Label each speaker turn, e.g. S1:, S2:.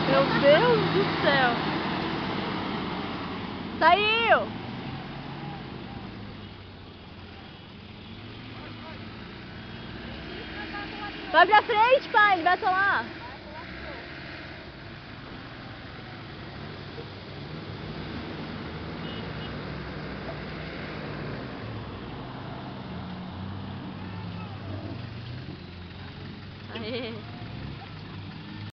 S1: Meu Deus do céu. Saiu. Vai pra frente, pai. Ele vai atolar. Aê.